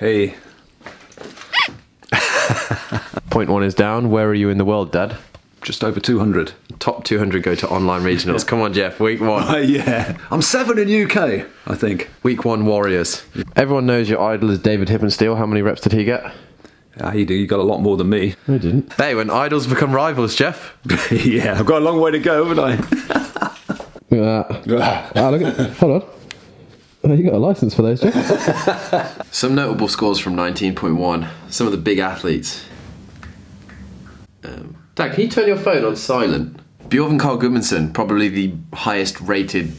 Hey. Point one is down. Where are you in the world, Dad? Just over 200. Top 200 go to online regionals. Come on, Jeff. Week one. Yeah. I'm 7 in UK, I think. Week one Warriors. Everyone knows your idol is David Hippensteel. How many reps did he get? You do. You got a lot more than me. I didn't. Hey, when idols become rivals, Jeff. Yeah, I've got a long way to go, haven't I? Look at that. Look at. Hold on. Oh, you got a license for those, Jeff. Some notable scores from 19.1. Some of the big athletes. Dad, can you turn your phone on silent? Bjorn Carl Gudmundsson, probably the highest rated,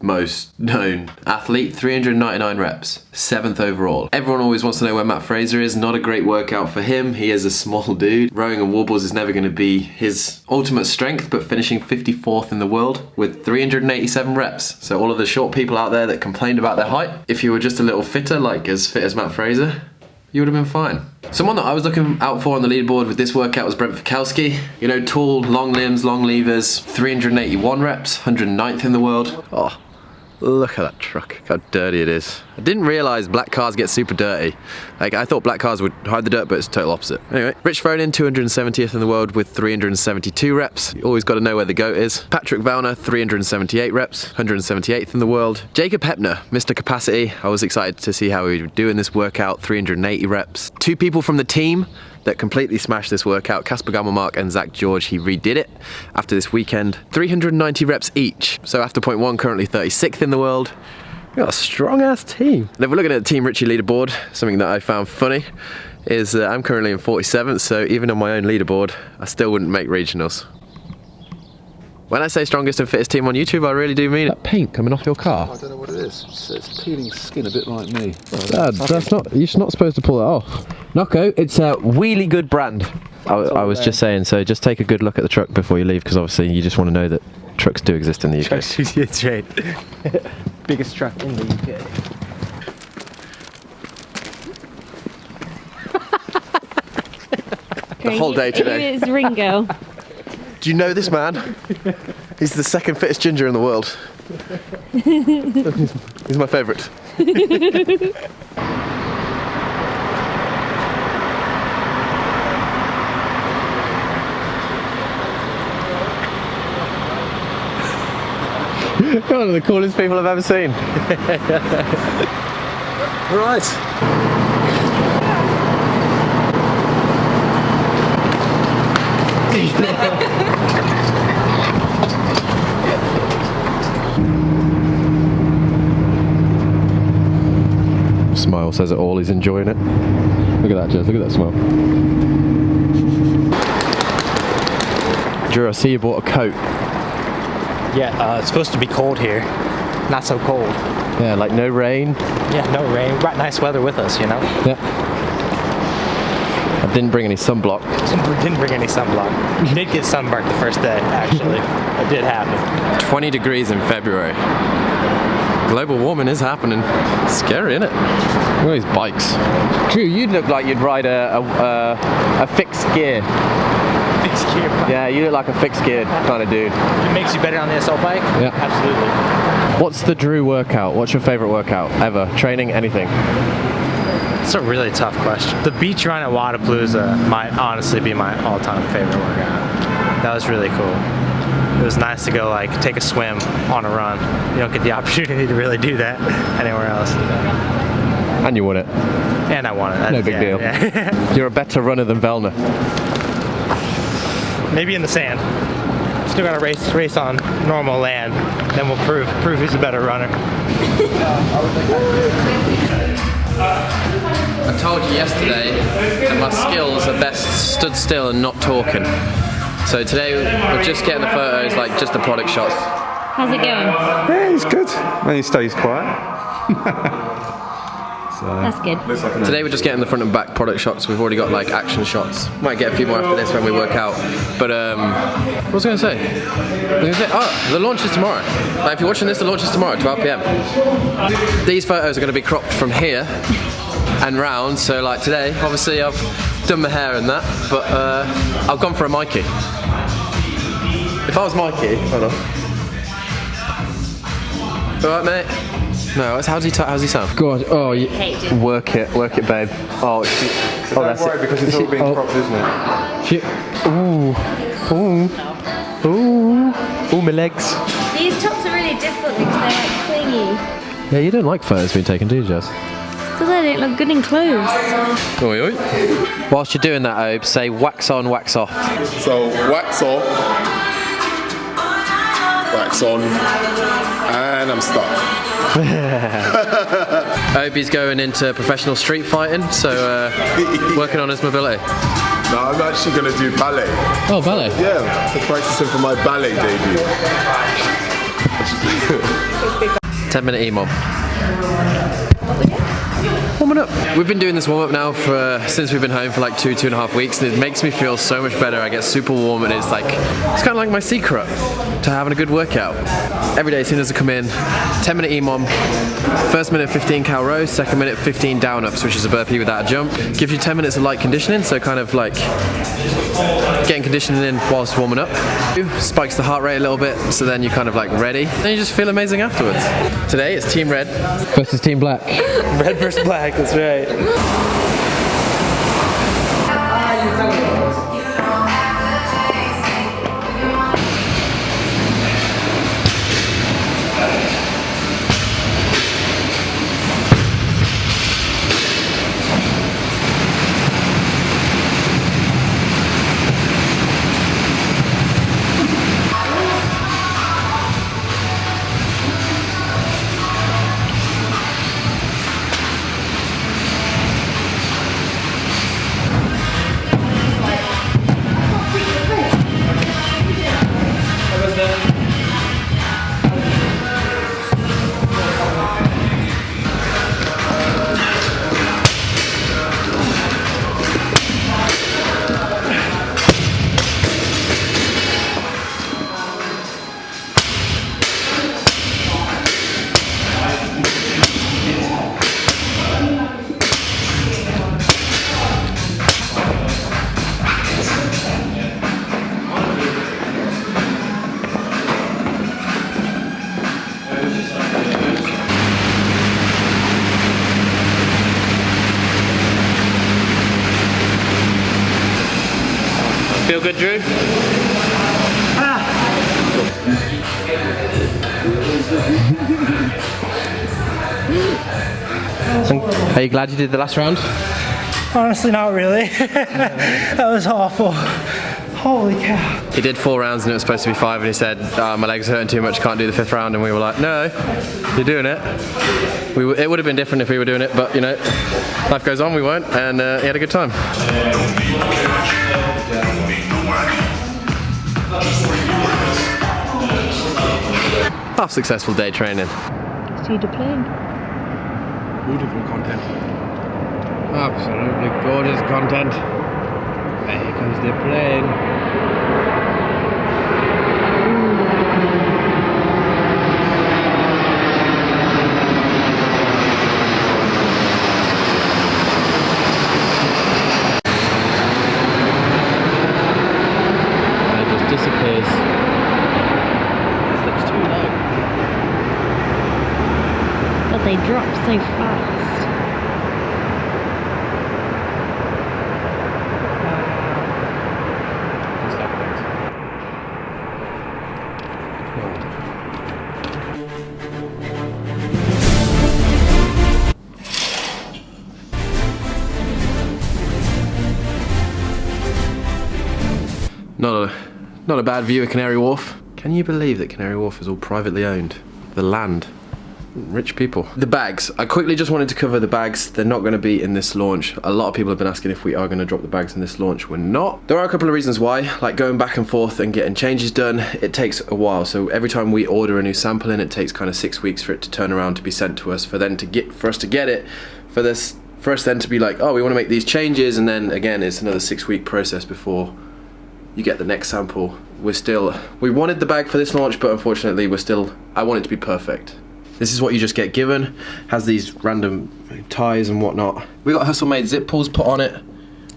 most known athlete, 399 reps, 7th overall. Everyone always wants to know where Matt Fraser is. Not a great workout for him. He is a small dude. Rowing and wobbles is never going to be his ultimate strength, but finishing 54th in the world with 387 reps. So all of the short people out there that complained about their height, if you were just a little fitter, like as fit as Matt Fraser, you would have been fine. Someone that I was looking out for on the leaderboard with this workout was Brent Fikowski. You know, tall, long limbs, long levers, 381 reps, 109th in the world. Oh, look at that truck, how dirty it is. I didn't realise black cars get super dirty. Like, I thought black cars would hide the dirt, but it's the total opposite. Anyway, Rich Fronin, 270th in the world with 372 reps. You always got to know where the GOAT is. Patrick Vellner, 378 reps, 178th in the world. Jacob Hepner, Mr. Capacity. I was excited to see how he would do in this workout, 380 reps. Two people from the team that completely smashed this workout, Casper Gammelmark and Zach George. He redid it after this weekend. 390 reps each. So after point one, currently 36th in the world. We've got a strong ass team. And if we're looking at the Team Richie leaderboard, something that I found funny is I'm currently in 47th, so even on my own leaderboard, I still wouldn't make regionals. When I say strongest and fittest team on YouTube, I really do mean it. That paint coming off your car. I don't know what it is. It's peeling skin a bit like me. Dad, that's not, you're not supposed to pull that off. Nocco, it's a really good brand. I was just saying, so just take a good look at the truck before you leave, because obviously you just want to know that trucks do exist in the UK. That's right. Biggest truck in the UK. The whole day today. It's Ringo. Do you know this man? He's the second fittest ginger in the world. He's my favourite. One of the coolest people I've ever seen. Right. Smile says it all, he's enjoying it. Look at that, Jez, look at that smile. Drew, I see you bought a coat. Yeah, it's supposed to be cold here. Not so cold. Yeah, like no rain. Yeah, no rain. We brought nice weather with us, you know? Yeah. I didn't bring any sunblock. Didn't bring any sunblock. You did get sunburnt the first day, actually. It did happen. 20 degrees in February. Global warming is happening. Scary, isn't it? Look at these bikes. Drew, you'd look like you'd ride a fixed gear. Fixed gear bike. Yeah, you look like a fixed gear kind of dude. It makes you better on the SL bike? Yeah. Absolutely. What's the Drew workout? What's your favorite workout ever? Training, anything? It's a really tough question. The beach run at Wadapalooza might honestly be my all-time favorite workout. That was really cool. It was nice to go like take a swim on a run. You don't get the opportunity to really do that anywhere else. And you won it. And I won it. No big deal. Yeah. You're a better runner than Vellner. Maybe in the sand. Still got to race on normal land. Then we'll prove who's a better runner. I told you yesterday that my skills are best stood still and not talking. So today we're just getting the photos, like just the product shots. How's it going? Yeah, he's good. When he stays quiet. That's good. Today we're just getting the front and back product shots. We've already got like action shots. Might get a few more after this when we work out. But what was I going to say? Oh, the launch is tomorrow. Like, if you're watching this, the launch is tomorrow at 12 PM. These photos are going to be cropped from here and round. So like today, obviously I've done my hair and that, but I've gone for a Mikey. If I was Mikey, hold on. Alright mate? No, how's he sound? God, oh, Work it, babe. Oh, that's Don't worry, because it's all being cropped, isn't it? shit. Ooh, my legs. These tops are really difficult because they're like clingy. Yeah, you don't like photos being taken, do you, Jess? Because they don't look good in clothes. Oi, oi. Whilst you're doing that, Obe, say wax on, wax off. So wax off, wax on, and I'm stuck. Obe's going into professional street fighting, so working on his mobility. No, I'm actually going to do ballet. Oh, ballet. Yeah, I'm practicing for my ballet debut. 10-minute EMOM. Warming up. We've been doing this warm-up now since we've been home for like 2.5 weeks, and it makes me feel so much better. I get super warm, and it's kind of like my secret to having a good workout. Every day as soon as I come in, 10-minute EMOM, first minute 15 cal rows, second minute 15 down ups, which is a burpee without a jump. Gives you 10 minutes of light conditioning, so kind of like getting conditioning in whilst warming up. Spikes the heart rate a little bit, so then you're kind of like ready, and you just feel amazing afterwards. Today it's Team Red Versus Team Black. Red versus black, that's right. Feel good, Drew? Are you glad you did the last round? Honestly, not really. That was awful. Holy cow. He did 4 rounds and it was supposed to be 5, and he said, my legs are hurting too much, can't do the 5th round, and we were like, no, you're doing it. It would have been different if we were doing it, but you know, life goes on, we weren't, and he had a good time. Half successful day training. See the plane. Beautiful content. Absolutely gorgeous content. Here comes the plane. Disappears. Slips too low. But they drop so fast. Just like that. Not a bad view of Canary Wharf. Can you believe that Canary Wharf is all privately owned? The land. Rich people. The bags. I quickly just wanted to cover the bags. They're not going to be in this launch. A lot of people have been asking if we are going to drop the bags in this launch. We're not. There are a couple of reasons why. Like going back and forth and getting changes done, it takes a while. So every time we order a new sample in, it takes kind of 6 weeks for it to turn around to be sent to us, for us to get it, for us then to be like, oh, we want to make these changes, and then again it's another 6-week process before you get the next sample. We wanted the bag for this launch, but unfortunately I want it to be perfect. This is what you just get given. Has these random ties and whatnot. We got Hustle Made zip pulls put on it,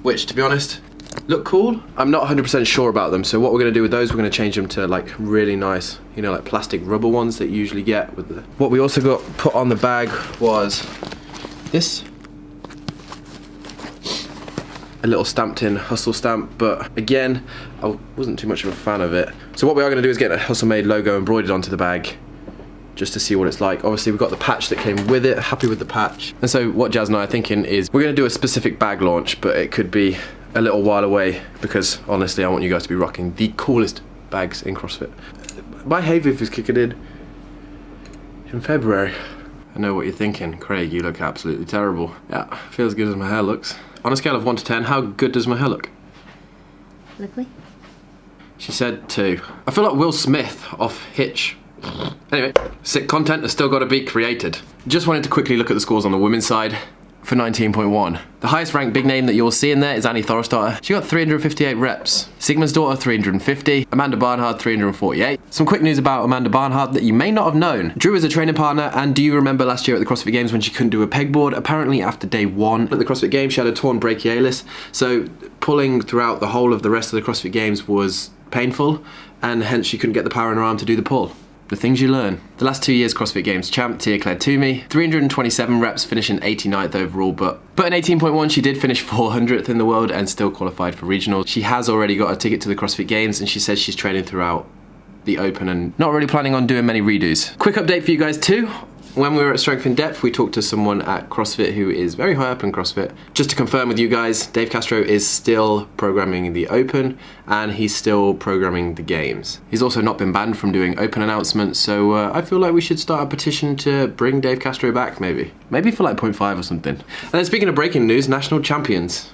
which to be honest, look cool. I'm not 100% sure about them, so what we're gonna do with those, we're gonna change them to like really nice, you know, like plastic rubber ones that you usually get with the... What we also got put on the bag was this. A little stamped in Hustle stamp, but again, I wasn't too much of a fan of it. So what we are gonna do is get a Hustle Made logo embroidered onto the bag, just to see what it's like. Obviously we've got the patch that came with it, happy with the patch. And so what Jazz and I are thinking is we're gonna do a specific bag launch, but it could be a little while away because honestly I want you guys to be rocking the coolest bags in CrossFit. My hay fever is kicking in February. I know what you're thinking, Craig, you look absolutely terrible. Yeah, feels good as my hair looks. On a scale of 1 to 10, how good does my hair look? Lovely. She said 2. I feel like Will Smith off Hitch. Anyway, sick content has still got to be created. Just wanted to quickly look at the scores on the women's side for 19.1. The highest ranked big name that you'll see in there is Annie Thorisdottir. She got 358 reps. Sigmund's daughter 350. Amanda Barnhard 348. Some quick news about Amanda Barnhard that you may not have known. Drew is a training partner, and do you remember last year at the CrossFit Games when she couldn't do a pegboard? Apparently after day 1 at the CrossFit Games she had a torn brachialis, so pulling throughout the whole of the rest of the CrossFit Games was painful, and hence she couldn't get the power in her arm to do the pull. The things you learn. The last 2 years CrossFit Games champ, Tia Claire Toomey, 327 reps, finishing 89th overall, but in 18.1 she did finish 400th in the world and still qualified for regionals. She has already got a ticket to the CrossFit Games, and she says she's training throughout the Open and not really planning on doing many redos. Quick update for you guys too. When we were at Strength in Depth, we talked to someone at CrossFit who is very high up in CrossFit. Just to confirm with you guys, Dave Castro is still programming the Open and he's still programming the Games. He's also not been banned from doing Open announcements, so I feel like we should start a petition to bring Dave Castro back maybe. Maybe for like 0.5 or something. And then speaking of breaking news, national champions.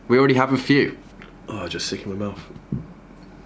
We already have a few. Oh, just sick in my mouth.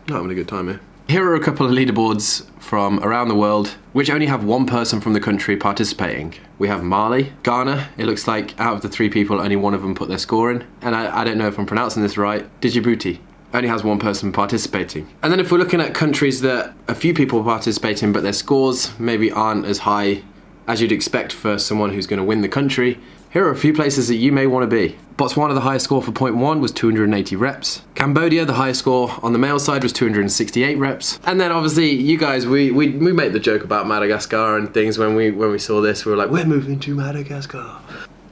Not having a good time here. Here are a couple of leaderboards from around the world, which only have one person from the country participating. We have Mali, Ghana. It looks like out of the 3 people, only one of them put their score in. And I don't know if I'm pronouncing this right. Djibouti only has one person participating. And then if we're looking at countries that a few people are participating, but their scores maybe aren't as high as you'd expect for someone who's going to win the country, here are a few places that you may want to be. Botswana, the highest score for 0.1 was 280 reps. Cambodia, the highest score on the male side was 268 reps. And then obviously you guys, we made the joke about Madagascar and things when we saw this. We were like, we're moving to Madagascar.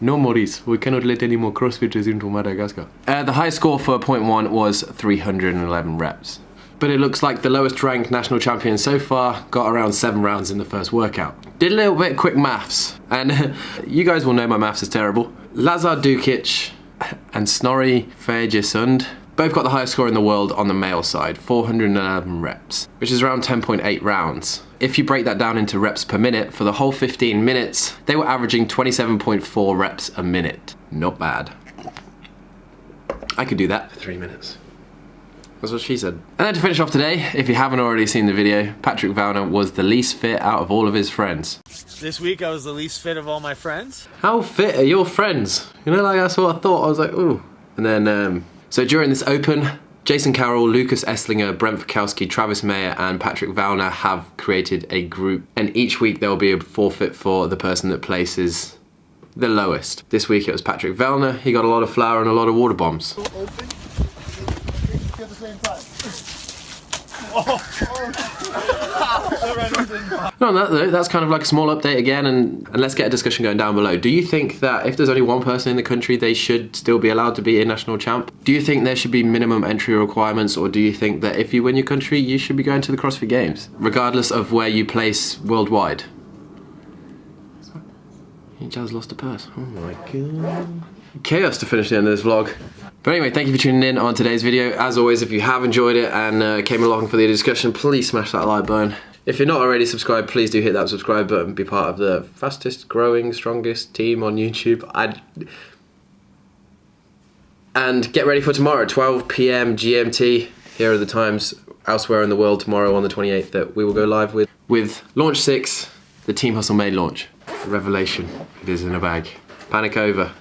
No, Maurice, we cannot let any more CrossFitters into Madagascar. The highest score for 0.1 was 311 reps. But it looks like the lowest ranked national champion so far got around 7 rounds in the first workout. Did a little bit of quick maths, and you guys will know my maths is terrible. Lazar Dukic and Snorri Fagersund both got the highest score in the world on the male side, 411 reps, which is around 10.8 rounds. If you break that down into reps per minute, for the whole 15 minutes, they were averaging 27.4 reps a minute. Not bad. I could do that for 3 minutes. That's what she said. And then to finish off today, if you haven't already seen the video, Patrick Vellner was the least fit out of all of his friends. This week I was the least fit of all my friends. How fit are your friends? You know, like that's what I thought. I was like, ooh. And then, so during this Open, Jason Carroll, Lucas Esslinger, Brent Fikowski, Travis Mayer and Patrick Vellner have created a group. And each week there will be a forfeit for the person that places the lowest. This week it was Patrick Vellner. He got a lot of flour and a lot of water bombs. No, that's kind of like a small update again, and let's get a discussion going down below. Do you think that if there's only one person in the country, they should still be allowed to be a national champ? Do you think there should be minimum entry requirements, or do you think that if you win your country, you should be going to the CrossFit Games, regardless of where you place worldwide? Jazz lost a purse. Oh my god. Chaos to finish the end of this vlog. But anyway, thank you for tuning in on today's video. As always, if you have enjoyed it and came along for the discussion, please smash that like button. If you're not already subscribed, please do hit that subscribe button. Be part of the fastest growing, strongest team on YouTube. And get ready for tomorrow, 12 PM GMT. Here are the times elsewhere in the world tomorrow on the 28th that we will go live with Launch 6, the Team Hustle Made launch. The revelation, it is in a bag. Panic over.